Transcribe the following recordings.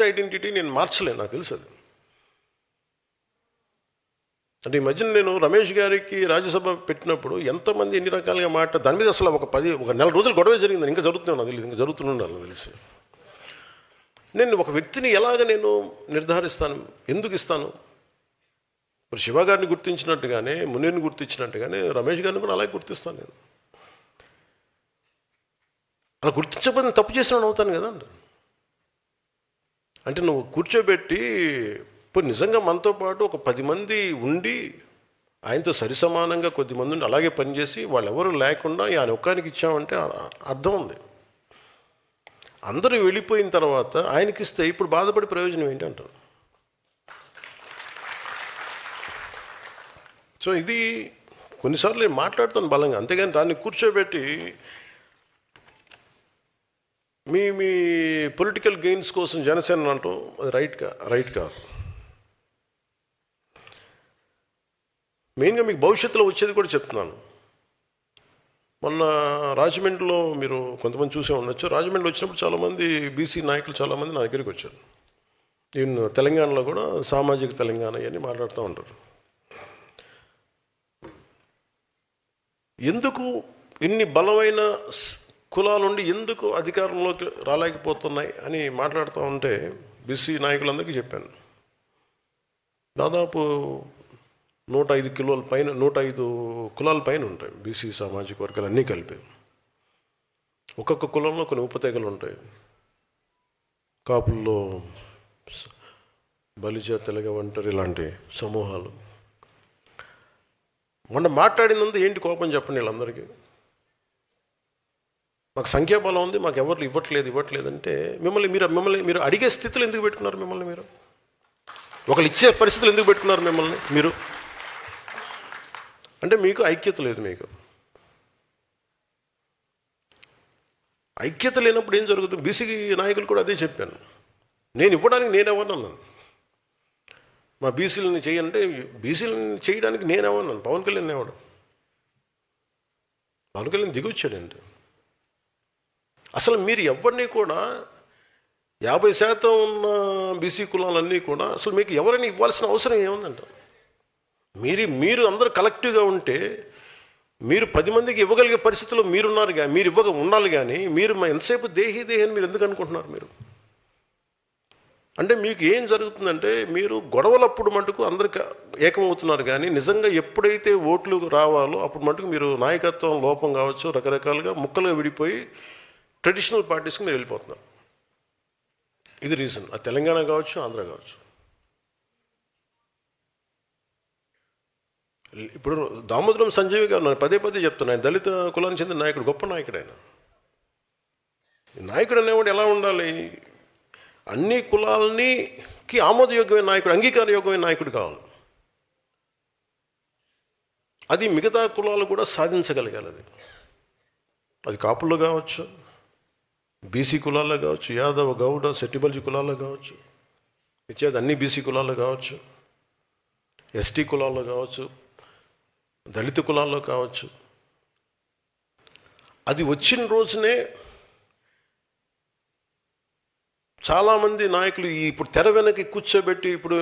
Cost identity నేను మార్చలేను, నాకు తెలుసు అది. అంటే ఈ మధ్యన నేను రమేష్ గారికి రాజ్యసభ పెట్టినప్పుడు ఎంతమంది ఎన్ని రకాలుగా దాని మీద అసలు ఒక నెల రోజులు గొడవ జరిగింది, ఇంకా జరుగుతున్నాను నాకు తెలియదు, ఇంకా జరుగుతుండాలి నాకు తెలిసి. నేను ఒక వ్యక్తిని ఎలాగ నేను నిర్ధారిస్తాను, ఎందుకు ఇస్తాను? ఇప్పుడు శివ గారిని గుర్తించినట్టుగానే, మునీర్ని గుర్తించినట్టుగానే రమేష్ గారిని కూడా అలాగే గుర్తిస్తాను నేను. అలా గుర్తించకపోతే తప్పు చేసిన అవుతాను కదా అండి. అంటే నువ్వు కూర్చోబెట్టి ఇప్పుడు నిజంగా మనతో పాటు ఒక 10 మంది ఉండి ఆయనతో సరిసమానంగా కొద్దిమంది ఉండి అలాగే పనిచేసి వాళ్ళెవరూ లేకుండా ఆయన ఒక్కరికి ఇచ్చామంటే అర్థం ఉంది. అందరూ వెళ్ళిపోయిన తర్వాత ఆయనకి ఇస్తే ఇప్పుడు బాధపడే ప్రయోజనం ఏంటి అంటారు. సో ఇది కొన్నిసార్లు నేను మాట్లాడుతాను బలంగా, అంతేగాని దాన్ని కూర్చోబెట్టి మీ పొలిటికల్ గెయిన్స్ కోసం జనసేన అంటూ అది రైట్ కాదు. మెయిన్గా మీకు భవిష్యత్తులో వచ్చేది కూడా చెప్తున్నాను. మొన్న రాజమండ్రిలో మీరు కొంతమంది చూసే ఉండొచ్చు, రాజమండ్రి వచ్చినప్పుడు చాలామంది బీసీ నాయకులు చాలామంది నా దగ్గరికి వచ్చారు. నేను తెలంగాణలో కూడా సామాజిక తెలంగాణ అని మాట్లాడుతూ ఉంటారు. ఎందుకు ఇన్ని బలమైన కులాలుండి ఎందుకు అధికారంలోకి రాలేకపోతున్నాయి అని మాట్లాడుతూ ఉంటే బీసీ నాయకులందరికీ చెప్పాను. దాదాపు 105 కులాల పైన ఉంటాయి బీసీ సామాజిక వర్గాలు అన్నీ కలిపి. ఒక్కొక్క కులంలో కొన్ని ఉపతెగలు ఉంటాయి. కాపుల్లో బలిజ, తెలగ, ఒంటరి ఇలాంటి సమూహాలు. మొన్న మాట్లాడినందు ఏంటి కోపం చెప్పండి వీళ్ళందరికీ. మాకు సంఖ్యాబలం ఉంది, మాకు ఎవరు ఇవ్వట్లేదు అంటే మిమ్మల్ని మీరు అడిగే స్థితిలో ఎందుకు పెట్టుకున్నారు? మిమ్మల్ని మీరు ఒకళ్ళు ఇచ్చే పరిస్థితులు ఎందుకు పెట్టుకున్నారు మిమ్మల్ని మీరు? అంటే మీకు ఐక్యత లేదు. మీకు ఐక్యత లేనప్పుడు ఏం జరుగుతుంది? బీసీ నాయకులు కూడా అదే చెప్పాను. నేను ఇవ్వడానికి నేనెవరన్నాను? మా బీసీలని చేయంటే బీసీలని చేయడానికి నేనెవరన్నాను? పవన్ కళ్యాణ్ ఎవడు? పవన్ కళ్యాణ్ దిగొచ్చాడండి. అసలు మీరు ఎవరిని కూడా 50% ఉన్న బీసీ కులాలన్నీ కూడా అసలు మీకు ఎవరైనా ఇవ్వాల్సిన అవసరం ఏముందంట? మీరు అందరూ కలెక్టివ్గా ఉంటే మీరు 10 మందికి ఇవ్వగలిగే పరిస్థితుల్లో మీరున్నారు, మీరు ఉండాలి. కానీ మీరు ఎంతసేపు దేహి అని మీరు ఎందుకు అనుకుంటున్నారు? మీరు అంటే మీకు ఏం జరుగుతుందంటే మీరు గొడవలప్పుడు మటుకు అందరికి ఏకమవుతున్నారు, కానీ నిజంగా ఎప్పుడైతే ఓట్లు రావాలో అప్పుడు మటుకు మీరు నాయకత్వం లోపం కావచ్చు, రకరకాలుగా ముక్కలుగా విడిపోయి ట్రెడిషనల్ పార్టీస్కి మీరు వెళ్ళిపోతున్నారు. ఇది రీజన్. అది తెలంగాణ కావచ్చు, ఆంధ్ర కావచ్చు. ఇప్పుడు దామోదరం సంజయ్ గారు నేను పదే చెప్తున్నాను, ఆయన దళిత కులానికి చెందిన నాయకుడు, గొప్ప నాయకుడు. ఆయన నాయకుడు అనేవాడు ఎలా ఉండాలి? అన్ని కులాలకి ఆమోదయోగ్యమైన నాయకుడు, అంగీకారయోగ్యమైన నాయకుడు కావాలి. అది మిగతా కులాలు కూడా సాధించగలగాలి. అది కాపుల్లో కావచ్చు, బీసీ కులాల్లో కావచ్చు, యాదవ, గౌడ, సెట్టిబల్జీ కులాల్లో కావచ్చు, ఇచ్చేది అన్ని బీసీ కులాల్లో కావచ్చు, ఎస్టీ కులాల్లో కావచ్చు, దళిత కులాల్లో కావచ్చు. అది వచ్చిన రోజునే చాలామంది నాయకులు ఇప్పుడు తెర వెనక్కి కూర్చోబెట్టి ఇప్పుడు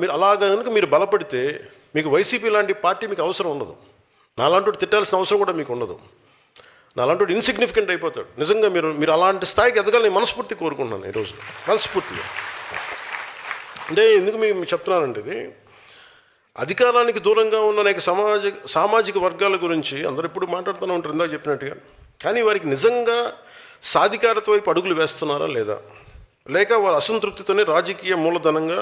మీరు కనుక మీరు బలపడితే మీకు వైసీపీ లాంటి పార్టీ మీకు అవసరం ఉండదు. నాలాంటి తిట్టాల్సిన అవసరం కూడా మీకు ఉండదు. నాలాంటి ఇన్సిగ్నిఫికెంట్ అయిపోతాడు. నిజంగా మీరు అలాంటి స్థాయికి ఎదగాలని మనస్ఫూర్తి కోరుకుంటున్నాను ఈరోజు, మనస్ఫూర్తిగా. అంటే ఎందుకు మీకు చెప్తున్నానంటే, ఇది అధికారానికి దూరంగా ఉన్న అనేక సామాజిక వర్గాల గురించి అందరూ ఎప్పుడు మాట్లాడుతూనే ఉంటారు, ఇందాక చెప్పినట్టుగా. కానీ వారికి నిజంగా సాధికారత వైపు అడుగులు వేస్తున్నారా లేదా, లేక వారు అసంతృప్తితోనే రాజకీయ మూలధనంగా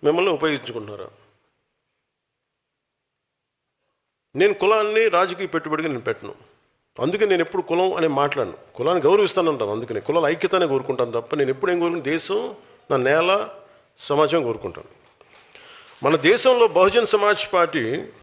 మిమ్మల్ని ఉపయోగించుకుంటున్నారా? నేను కులాన్ని రాజకీయ పెట్టుబడిగా నేను పెట్టను. అందుకే నేను ఎప్పుడు కులం అనే మాట్లాడను. కులాన్ని గౌరవిస్తానంటాను. అందుకని కులాల ఐక్యతనే కోరుకుంటాను తప్ప నేను ఎప్పుడు ఏం కోరుకుంటాను? దేశం, నా నేల, సమాజం కోరుకుంటాను. మన దేశంలో బహుజన్ సమాజ్ పార్టీ